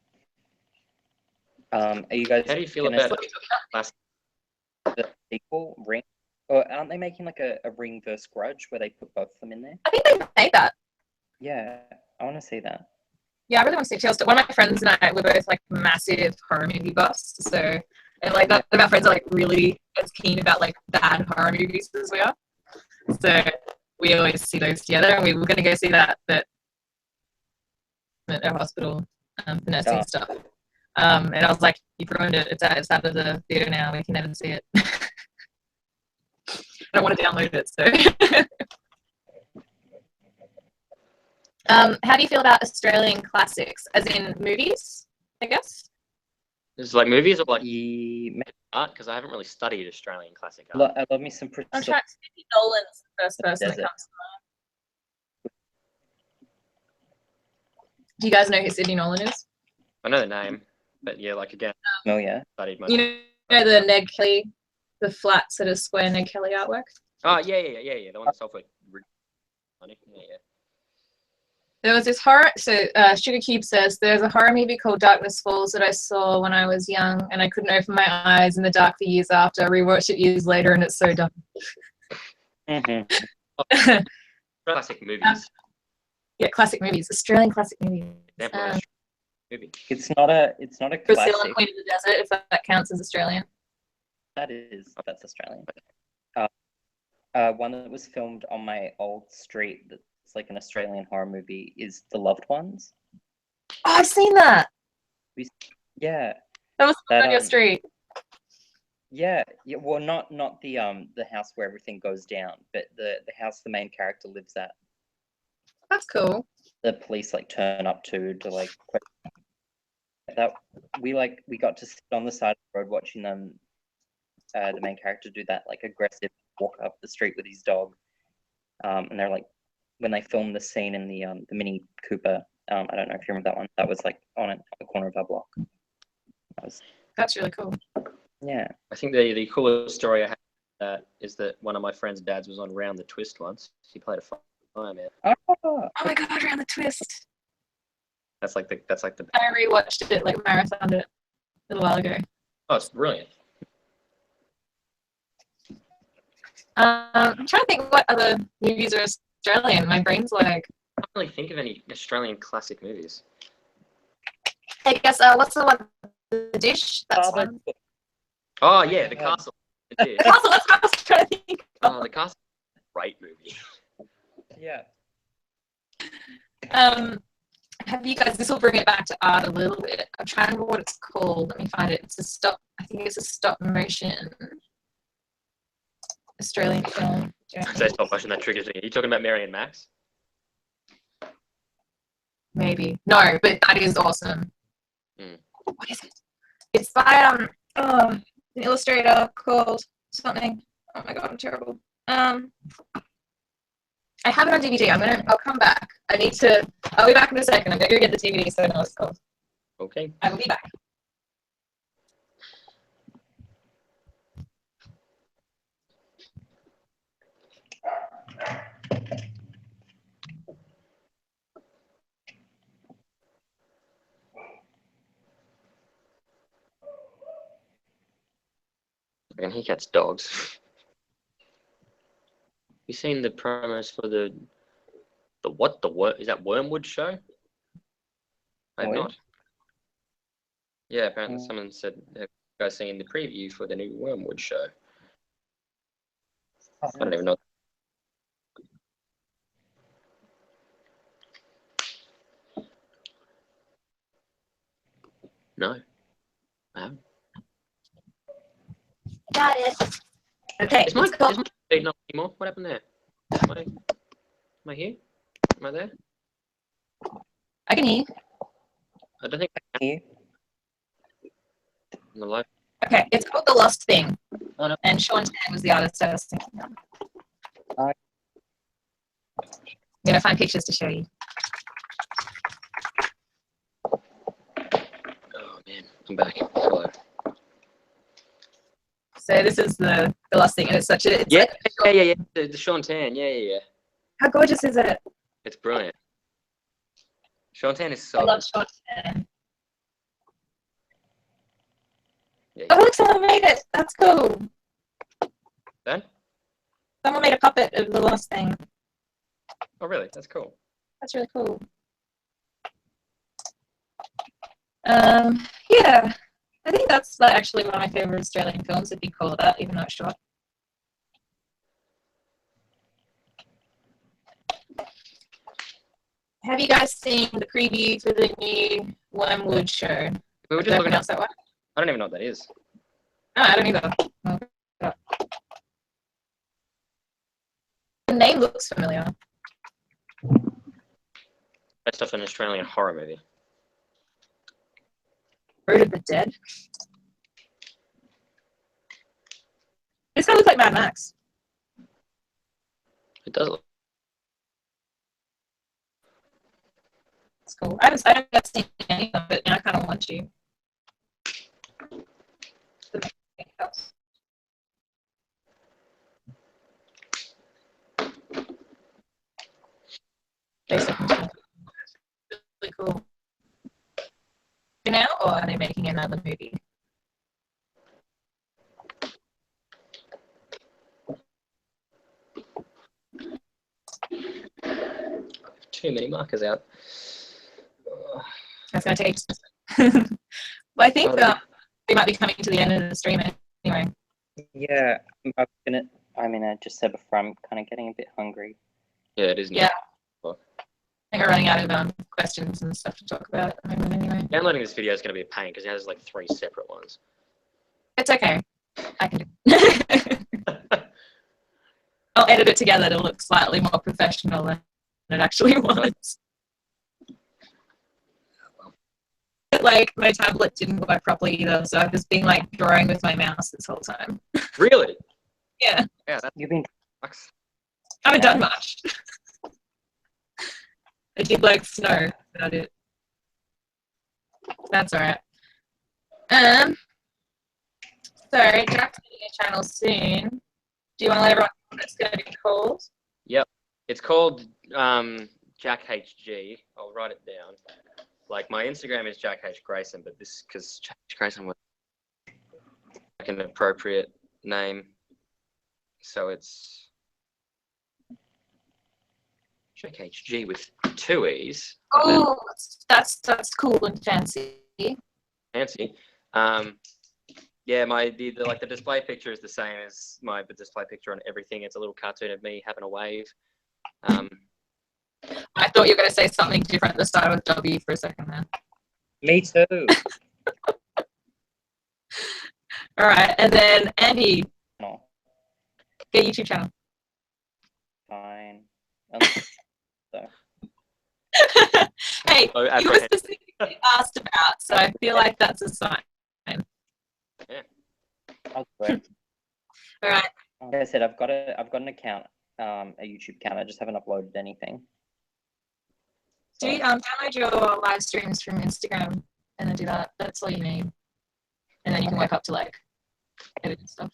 Are you guys? How do you feel about the sequel, Ring? Or aren't they making like a Ring versus Grudge where they put both of them in there? I think they made that. Yeah, I want to see that. Yeah, I really want to see Tales. One of my friends and I were both like massive horror movie buffs. So, and like none of our friends are like really as keen about like bad horror movies as we are. So we always see those together, and we were going to go see that at our hospital for nursing stuff. And I was like, "You ruined it. It's out of the theater now. We can never see it." I don't want to download it. So, how do you feel about Australian classics, as in movies? I guess. Is it like movies or like art? Because I haven't really studied Australian classic art. I love me some. I'm trying. Sidney Nolan's the first person that comes to mind. Do you guys know who Sidney Nolan is? I know the name, but yeah, like again. Oh yeah. Studied my. You know the Ned Kelly, the flat sort of square Ned Kelly artwork. Oh yeah. The one that's off with. Yeah. There was this horror. So Sugar Cube says there's a horror movie called Darkness Falls that I saw when I was young, and I couldn't open my eyes in the dark for years after. I rewatched it years later, and it's so dumb. Classic movies. Yeah, classic movies, Australian classic movies. It's not a Brazil classic. and Queen of the Desert, if that counts as Australian. That's Australian. One that was filmed on my old street that's like an Australian horror movie is The Loved Ones. Oh, I've seen that. Yeah. That was on your street. Yeah. Well, not the house where everything goes down, but the house the main character lives at. That's cool. The police like turn up to like that we got to sit on the side of the road watching them, the main character do that like aggressive walk up the street with his dog. And they're like, when they filmed the scene in the Mini Cooper, I don't know if you remember that one. That was like on the corner of our block. That's really cool. Yeah. I think the coolest story I have is that one of my friend's dads was on Round the Twist once. He played a fireman. Oh, Oh my god, Around the Twist. That's like the. I rewatched it, like marathoned it a little while ago. Oh, it's brilliant. I'm trying to think what other movies are Australian. My brain's like. I can't really think of any Australian classic movies. I guess what's the one? The Dish. That's one. Oh yeah, The Castle. The Castle. That's what I was trying to think of. Oh, The Castle. Great movie. Yeah. Have you guys? This will bring it back to art a little bit. I'm trying to remember what it's called. Let me find it. I think it's a stop motion Australian film. Say stop motion. That triggers me. Are you talking about Mary and Max? Maybe. No, but that is awesome. What is it? It's by an illustrator called something. Oh my god, I'm terrible. I have it on DVD. I'll come back. I'll be back in a second. I'm gonna go get the DVD so I know what it's called. Okay. I will be back. And he gets dogs. You seen the promos for the is that Wormwood show? I have not. Yeah, apparently someone said have you guys seen the preview for the new Wormwood show. I don't even know. No, I haven't. Got it. Okay. Is my feed not anymore? What happened there? Am I here? Am I there? I can hear you. I don't think I can. Here. On the live. Okay, it's called The Lost Thing. Oh, no. And Sean Tan was the artist I was thinking of. I'm going to find pictures to show you. Oh man, I'm back. Hello. So this is the Lost Thing, and it's such a... Yeah. The Sean Tan. Yeah. How gorgeous is it? It's brilliant. Sean Tan is so. I love Sean Tan. Yeah. Oh, look, someone made it. That's cool. Ben? Someone made a puppet of The Lost Thing. Oh, really? That's cool. That's really cool. Yeah. I think that's actually one of my favorite Australian films, if you call it that, even though it's short. Have you guys seen the preview for the new Wormwood show? We were Did just I looking pronounce that one? I don't even know what that is. No, I don't either. The name looks familiar. Based off an Australian horror movie. Road of the Dead. It's gonna look like Mad Max. It does look. It's cool. I haven't seen any of them, but I kind of want to. Really cool. Now, or are they making another movie? Too many markers out. That's going to take. Well, I think we might be coming to the end of the stream anyway. Yeah, I just said before, I'm kind of getting a bit hungry. Yeah, it is. Yeah. I think we're running out of questions and stuff to talk about at the moment anyway. Downloading this video is going to be a pain because it has like 3 separate ones. It's okay. I can do it. I'll edit it together to look slightly more professional than it actually was. like my tablet didn't work properly either, so I've just been like drawing with my mouse this whole time. Really? Yeah, Yeah, that You've been sucks. I haven't done much. I did like snow, but it. That's alright. So Jack's getting a channel soon. Do you want to let everyone know what it's going to be called? Yep. It's called Jack HG. I'll write it down. Like my Instagram is Jack H Grayson, but this because Jack H Grayson was like an appropriate name, so it's Jack HG with 2 E's. Oh, that's cool and fancy. Fancy. Yeah, the display picture is the same as the display picture on everything. It's a little cartoon of me having a wave. I thought you were going to say something different at the start with W for a second there. Me too. All right, and then Andy, No, get YouTube channel. fine. Hey, So you were apprehensive. specifically asked about, so I feel like that's a sign. I'll do it. All right. Like I said, I've got an account, a YouTube account. I just haven't uploaded anything. Do you download your live streams from Instagram and then do that? That's all you need. And then you can work up to like editing stuff.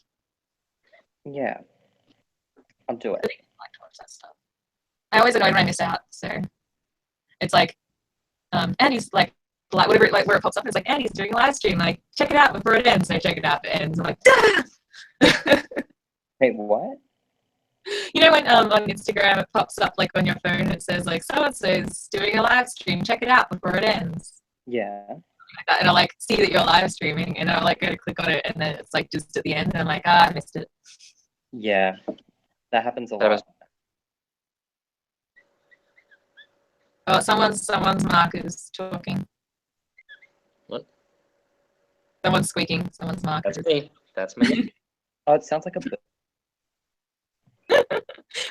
Yeah, I'll do it. I think I like to watch that stuff. I always annoyed when I miss out. So it's like, Andy's like whatever, like where it pops up, it's like Andy's doing a live stream. Like check it out before it ends. And I check it out, it ends. I'm like, ah! Wait, what? You know when on Instagram it pops up like on your phone, it says like so and so's doing a live stream. Check it out before it ends. Yeah. Like that, and I'll like see that you're live streaming, and I'll like go to click on it, and then it's like just at the end, and I'm like, I missed it. Yeah, that happens a That lot. Oh, someone's mark is talking. What? Someone's squeaking. Someone's mark. That's me. That's me. Oh, it sounds like a bird.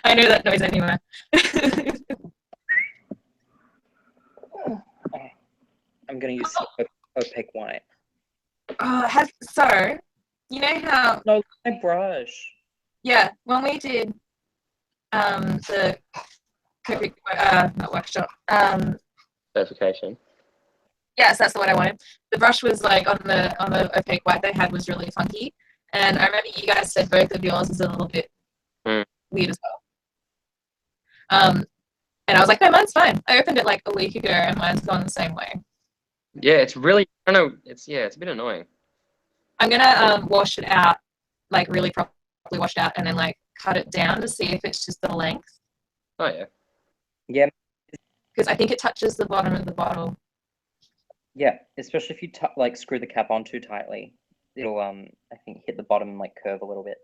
I know that noise anywhere. I'm gonna use opaque white. So, you know how? No, my brush. Yeah, when we did the Copic, not workshop. Certification. Yes, that's the word I wanted. The brush was like on the opaque white they had was really funky, and I remember you guys said both of yours is a little bit weird as well. And I was like, no, mine's fine. I opened it like a week ago, and mine's gone the same way. Yeah, it's really. I don't know. It's a bit annoying. I'm gonna wash it out, like really properly wash it out, and then like cut it down to see if it's just the length. Oh yeah. Yeah. Because I think it touches the bottom of the bottle. Yeah, especially if you like screw the cap on too tightly, it'll I think hit the bottom and like curve a little bit.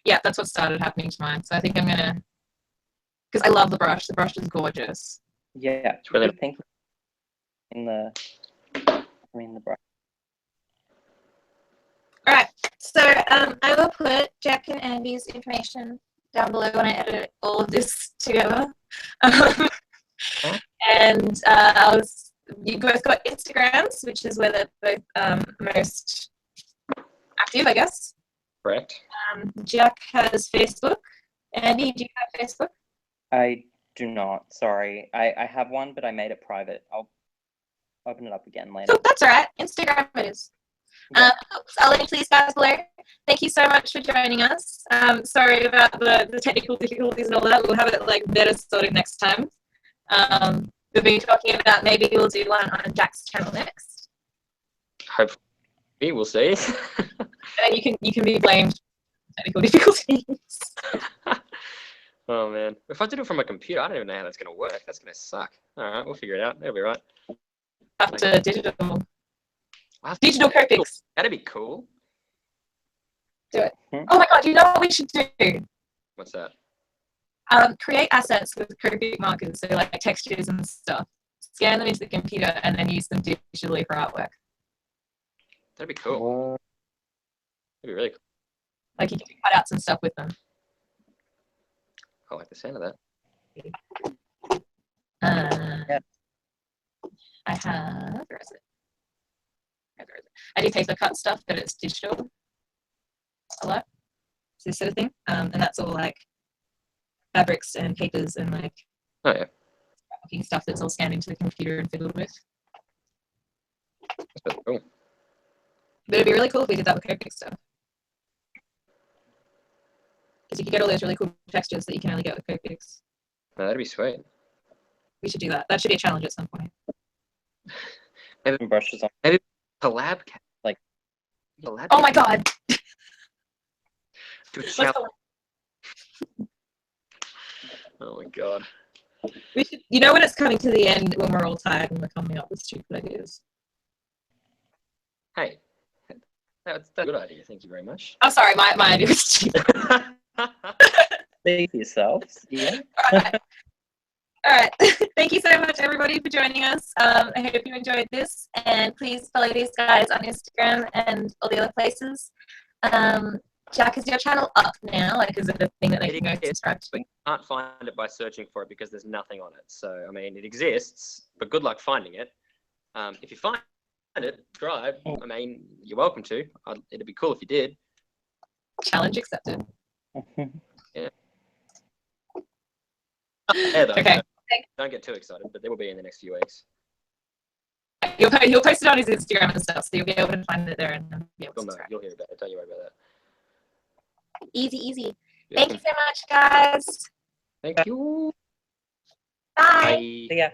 Yeah, that's what started happening to mine. So I think I'm gonna, because I love the brush. The brush is gorgeous. Yeah, It's really. think in the brush. All right, so I will put Jack and Andy's information down below when I edit all of this together. And you both got Instagrams, which is where they're both most active, I guess. Correct. Jack has Facebook. Andy, do you have Facebook? I do not. Sorry, I have one, but I made it private. I'll open it up again later. Oh, that's all right. Instagram it is. Yeah. I'll link to these guys below. Thank you so much for joining us. Sorry about the technical difficulties and all that. We'll have it like better sorted next time. We've been talking about maybe we'll do one on Jack's channel next. Hopefully, we'll see. And you can be blamed for technical difficulties. Oh man, if I did it from a computer, I don't even know how that's gonna work. That's gonna suck. All right, we'll figure it out. It'll be right. After digital Wow, Copics. That'd be cool. Do it. Oh my god, you know what we should do? What's that? Create assets with Copic markers, so like textures and stuff. Scan them into the computer and then use them digitally for artwork. That'd be cool. That'd be really cool. Like you can do cutouts and stuff with them. I like the sound of that. I have, where is it? I do paper cut stuff, but it's digital a lot. It's this sort of thing, and that's all like fabrics and papers and like stuff that's all scanned into the computer and fiddled with. That's pretty cool. But it'd be really cool if we did that with Copic stuff. Because you could get all those really cool textures that you can only get with Copics. No, that'd be sweet. We should do that. That should be a challenge at some point. Maybe brushes on. Maybe collab, like collab. Oh my god! Do a challenge. Oh my god. We should, you know when it's coming to the end when we're all tired and we're coming up with stupid ideas. Hey, that's a good idea. Thank you very much. Oh, sorry, my idea was stupid. Speak for yourselves. Yeah. All right. Thank you so much, everybody, for joining us. I hope you enjoyed this, and please follow these guys on Instagram and all the other places. Jack, is your channel up now? Like, is it a thing that they can go subscribe to? But you can't find it by searching for it because there's nothing on it. So, I mean, it exists, but good luck finding it. If you find it, subscribe. I mean, you're welcome to. It'd be cool if you did. Challenge accepted. Yeah. Yeah, though, Okay. Don't get too excited, but they will be in the next few weeks. He'll post it on his Instagram and stuff, so you'll be able to find it there and be able to subscribe. You'll hear about it. Don't you worry about that. Easy, easy. Thank you so much, guys. Thank you. Bye. Bye. See ya.